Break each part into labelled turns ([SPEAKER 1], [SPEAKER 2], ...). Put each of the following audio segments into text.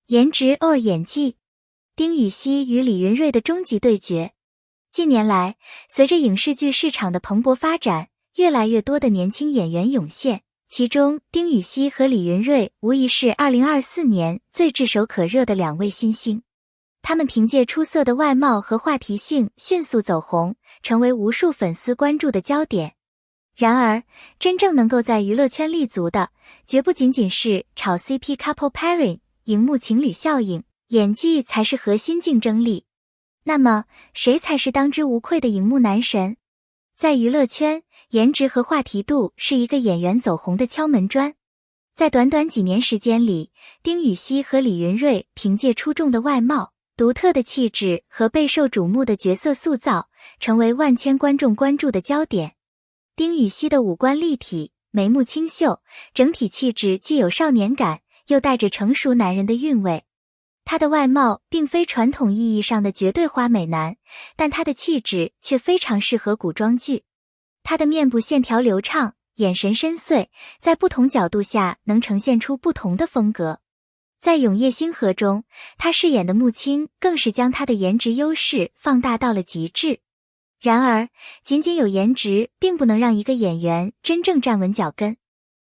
[SPEAKER 1] 颜值 or 演技，丁禹兮与李云瑞的终极对决。近年来，随着影视剧市场的蓬勃发展，越来越多的年轻演员涌现，其中丁禹兮和李云瑞无疑是2024年最炙手可热的两位新星。他们凭借出色的外貌和话题性迅速走红，成为无数粉丝关注的焦点。然而，真正能够在娱乐圈立足的，绝不仅仅是炒 CP couple pairing、荧幕情侣效应，演技才是核心竞争力。那么，谁才是当之无愧的荧幕男神？在娱乐圈，颜值和话题度是一个演员走红的敲门砖。在短短几年时间里，丁禹兮和李云瑞凭借出众的外貌、独特的气质和备受瞩目的角色塑造，成为万千观众关注的焦点。丁禹兮的五官立体，眉目清秀，整体气质既有少年感，又带着成熟男人的韵味。他的外貌并非传统意义上的绝对花美男，但他的气质却非常适合古装剧。他的面部线条流畅，眼神深邃，在不同角度下能呈现出不同的风格。在《永夜星河》中，他饰演的穆青更是将他的颜值优势放大到了极致。然而，仅仅有颜值并不能让一个演员真正站稳脚跟。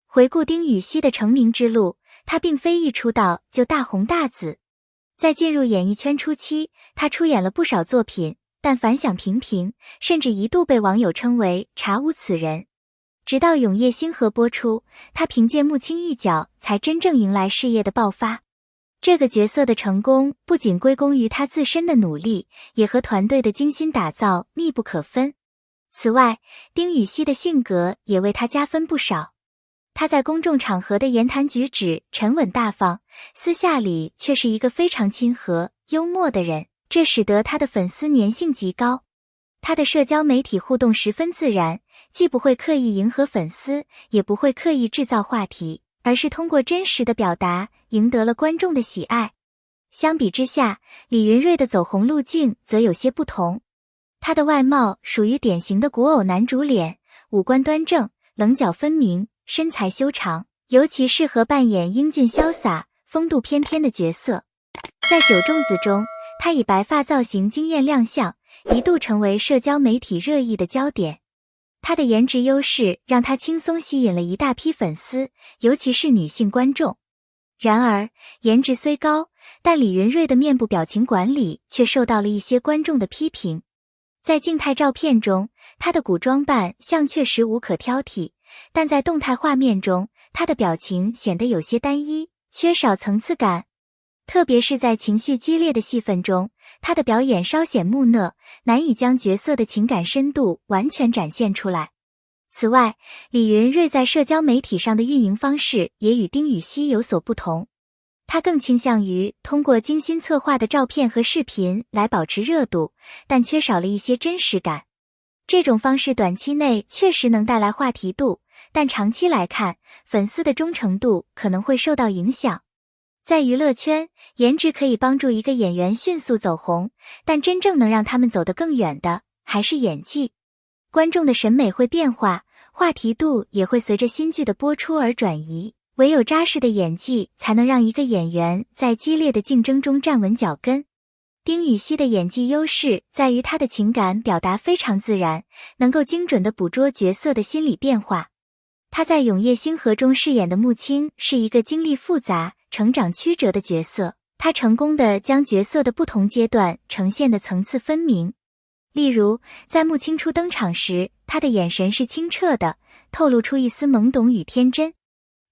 [SPEAKER 1] 回顾丁禹兮的成名之路，他并非一出道就大红大紫。在进入演艺圈初期，他出演了不少作品，但反响平平，甚至一度被网友称为查无此人。直到《永夜星河》播出，他凭借穆青一角才真正迎来事业的爆发。这个角色的成功不仅归功于他自身的努力，也和团队的精心打造密不可分。此外，丁禹兮的性格也为他加分不少。他在公众场合的言谈举止沉稳大方，私下里却是一个非常亲和、幽默的人，这使得他的粉丝粘性极高。他的社交媒体互动十分自然，既不会刻意迎合粉丝，也不会刻意制造话题，而是通过真实的表达赢得了观众的喜爱。相比之下，李云瑞的走红路径则有些不同。他的外貌属于典型的古偶男主脸，五官端正，棱角分明，身材修长，尤其适合扮演英俊潇洒、风度翩翩的角色。在《九重子》中，他以白发造型惊艳亮相，一度成为社交媒体热议的焦点。他的颜值优势让他轻松吸引了一大批粉丝，尤其是女性观众。然而，颜值虽高，但李云瑞的面部表情管理却受到了一些观众的批评。在静态照片中，他的古装扮相确实无可挑剔，但在动态画面中，他的表情显得有些单一，缺少层次感。特别是在情绪激烈的戏份中，他的表演稍显木讷，难以将角色的情感深度完全展现出来。此外，李云瑞在社交媒体上的运营方式也与丁禹兮有所不同。他更倾向于通过精心策划的照片和视频来保持热度，但缺少了一些真实感。这种方式短期内确实能带来话题度，但长期来看，粉丝的忠诚度可能会受到影响。在娱乐圈，颜值可以帮助一个演员迅速走红，但真正能让他们走得更远的，还是演技。观众的审美会变化，话题度也会随着新剧的播出而转移，唯有扎实的演技才能让一个演员在激烈的竞争中站稳脚跟。丁禹兮的演技优势在于他的情感表达非常自然，能够精准地捕捉角色的心理变化。他在《永夜星河》中饰演的穆青是一个经历复杂、成长曲折的角色，他成功地将角色的不同阶段呈现的层次分明。例如，在穆青初登场时，他的眼神是清澈的，透露出一丝懵懂与天真。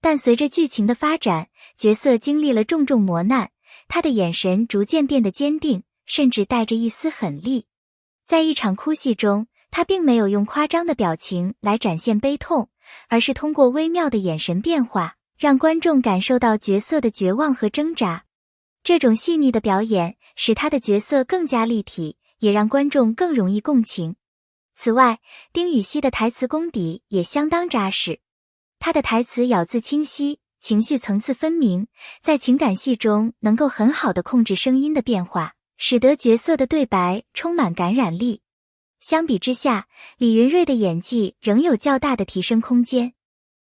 [SPEAKER 1] 但随着剧情的发展，角色经历了重重磨难，他的眼神逐渐变得坚定，甚至带着一丝狠戾。在一场哭戏中，他并没有用夸张的表情来展现悲痛，而是通过微妙的眼神变化，让观众感受到角色的绝望和挣扎。这种细腻的表演使他的角色更加立体，也让观众更容易共情。此外，丁禹兮的台词功底也相当扎实。他的台词咬字清晰，情绪层次分明，在情感戏中能够很好地控制声音的变化，使得角色的对白充满感染力。相比之下，李云瑞的演技仍有较大的提升空间。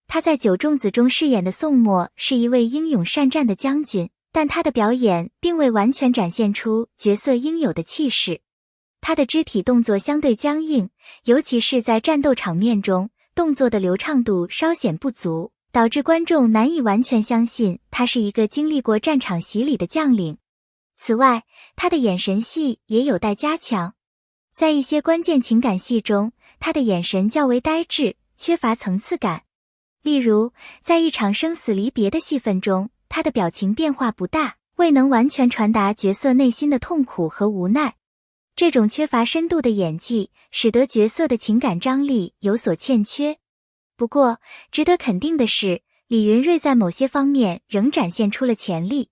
[SPEAKER 1] 他在《九重子》中饰演的宋墨是一位英勇善战的将军，但他的表演并未完全展现出角色应有的气势。他的肢体动作相对僵硬，尤其是在战斗场面中，动作的流畅度稍显不足，导致观众难以完全相信他是一个经历过战场洗礼的将领。此外，他的眼神戏也有待加强。在一些关键情感戏中，他的眼神较为呆滞，缺乏层次感。例如，在一场生死离别的戏份中，他的表情变化不大，未能完全传达角色内心的痛苦和无奈。这种缺乏深度的演技，使得角色的情感张力有所欠缺。不过，值得肯定的是，李云瑞在某些方面仍展现出了潜力。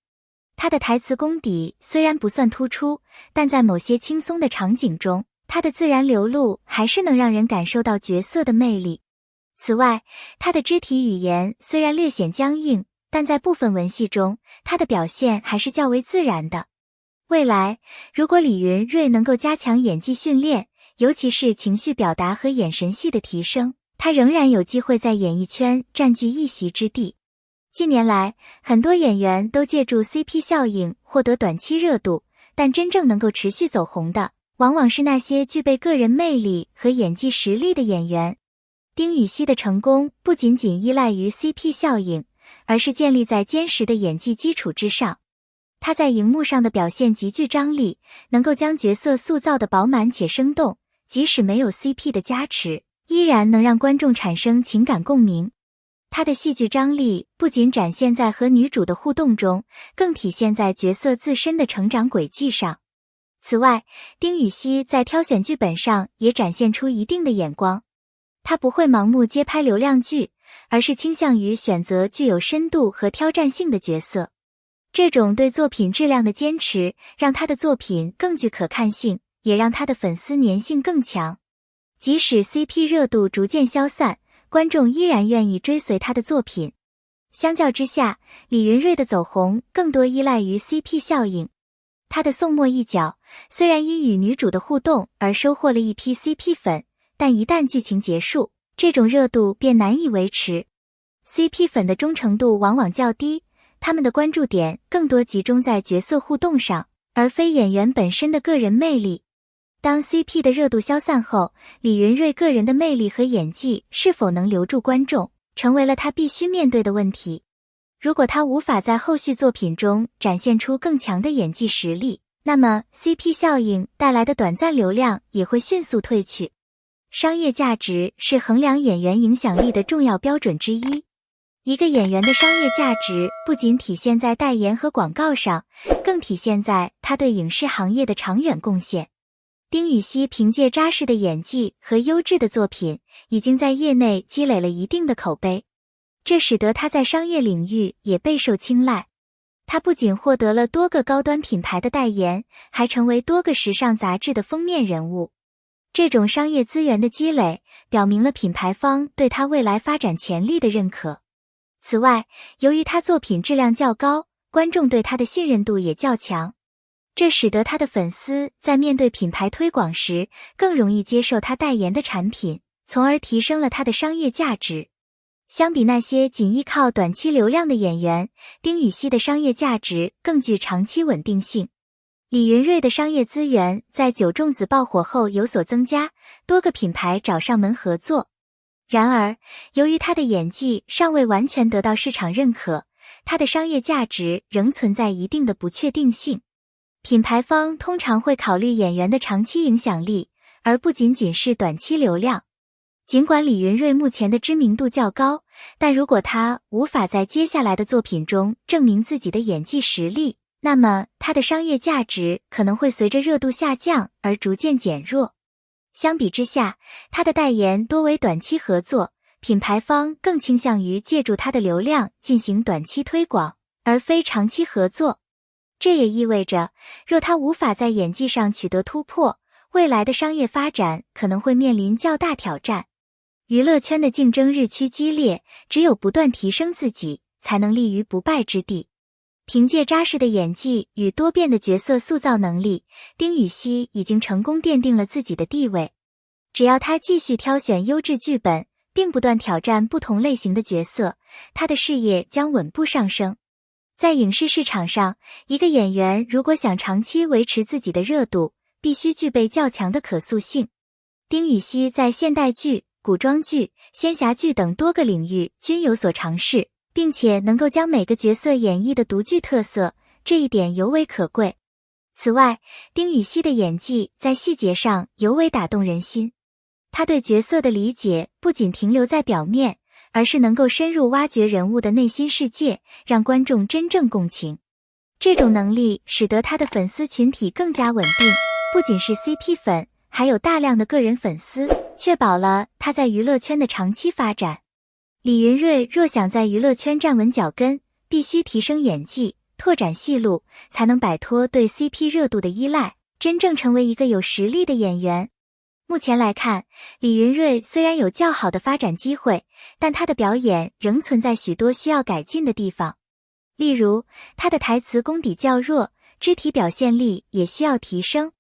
[SPEAKER 1] 他的台词功底虽然不算突出，但在某些轻松的场景中，他的自然流露还是能让人感受到角色的魅力。此外，他的肢体语言虽然略显僵硬，但在部分文戏中，他的表现还是较为自然的。未来，如果李云瑞能够加强演技训练，尤其是情绪表达和眼神戏的提升，他仍然有机会在演艺圈占据一席之地。近年来，很多演员都借助 CP 效应获得短期热度，但真正能够持续走红的，往往是那些具备个人魅力和演技实力的演员。丁禹锡的成功不仅仅依赖于 CP 效应，而是建立在坚实的演技基础之上。他在荧幕上的表现极具张力，能够将角色塑造的饱满且生动，即使没有 CP 的加持，依然能让观众产生情感共鸣。他的戏剧张力不仅展现在和女主的互动中，更体现在角色自身的成长轨迹上。此外，丁禹锡在挑选剧本上也展现出一定的眼光。他不会盲目接拍流量剧，而是倾向于选择具有深度和挑战性的角色。这种对作品质量的坚持，让他的作品更具可看性，也让他的粉丝粘性更强。即使 CP 热度逐渐消散，观众依然愿意追随他的作品。相较之下，李云瑞的走红更多依赖于 CP 效应。他的宋墨一角，虽然因与女主的互动而收获了一批 CP 粉，但一旦剧情结束，这种热度便难以维持。CP 粉的忠诚度往往较低，他们的关注点更多集中在角色互动上，而非演员本身的个人魅力。当 CP 的热度消散后，李云瑞个人的魅力和演技是否能留住观众，成为了他必须面对的问题。如果他无法在后续作品中展现出更强的演技实力，那么 CP 效应带来的短暂流量也会迅速褪去。商业价值是衡量演员影响力的重要标准之一。一个演员的商业价值不仅体现在代言和广告上，更体现在他对影视行业的长远贡献。丁禹锡凭借扎实的演技和优质的作品，已经在业内积累了一定的口碑，这使得他在商业领域也备受青睐。他不仅获得了多个高端品牌的代言，还成为多个时尚杂志的封面人物。这种商业资源的积累，表明了品牌方对他未来发展潜力的认可。此外，由于他作品质量较高，观众对他的信任度也较强，这使得他的粉丝在面对品牌推广时更容易接受他代言的产品，从而提升了他的商业价值。相比那些仅依靠短期流量的演员，丁禹锡的商业价值更具长期稳定性。李云瑞的商业资源在九重紫爆火后有所增加，多个品牌找上门合作。然而，由于他的演技尚未完全得到市场认可，他的商业价值仍存在一定的不确定性。品牌方通常会考虑演员的长期影响力，而不仅仅是短期流量。尽管李云瑞目前的知名度较高，但如果他无法在接下来的作品中证明自己的演技实力，那么他的商业价值可能会随着热度下降而逐渐减弱。相比之下，他的代言多为短期合作，品牌方更倾向于借助他的流量进行短期推广，而非长期合作。这也意味着，若他无法在演技上取得突破，未来的商业发展可能会面临较大挑战。娱乐圈的竞争日趋激烈，只有不断提升自己，才能立于不败之地。凭借扎实的演技与多变的角色塑造能力，丁禹锡已经成功奠定了自己的地位。只要他继续挑选优质剧本，并不断挑战不同类型的角色，他的事业将稳步上升。在影视市场上，一个演员如果想长期维持自己的热度，必须具备较强的可塑性。丁禹兮在现代剧、古装剧、仙侠剧等多个领域均有所尝试，并且能够将每个角色演绎的独具特色，这一点尤为可贵。此外，丁禹兮的演技在细节上尤为打动人心。他对角色的理解不仅停留在表面，而是能够深入挖掘人物的内心世界，让观众真正共情。这种能力使得他的粉丝群体更加稳定，不仅是 CP 粉，还有大量的个人粉丝，确保了他在娱乐圈的长期发展。李云睿若想在娱乐圈站稳脚跟，必须提升演技，拓展戏路，才能摆脱对 CP 热度的依赖，真正成为一个有实力的演员。目前来看，李云睿虽然有较好的发展机会，但他的表演仍存在许多需要改进的地方。例如，他的台词功底较弱，肢体表现力也需要提升。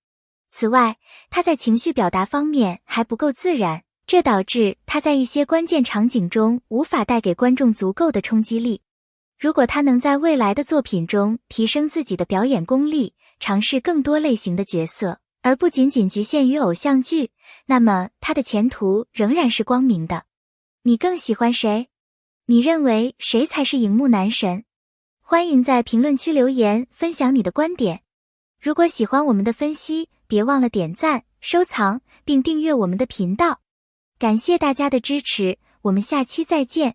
[SPEAKER 1] 此外，他在情绪表达方面还不够自然，这导致他在一些关键场景中无法带给观众足够的冲击力。如果他能在未来的作品中提升自己的表演功力，尝试更多类型的角色，而不仅仅局限于偶像剧，那么他的前途仍然是光明的。你更喜欢谁？你认为谁才是荧幕男神？欢迎在评论区留言分享你的观点。如果喜欢我们的分析，别忘了点赞、收藏并订阅我们的频道。感谢大家的支持，我们下期再见。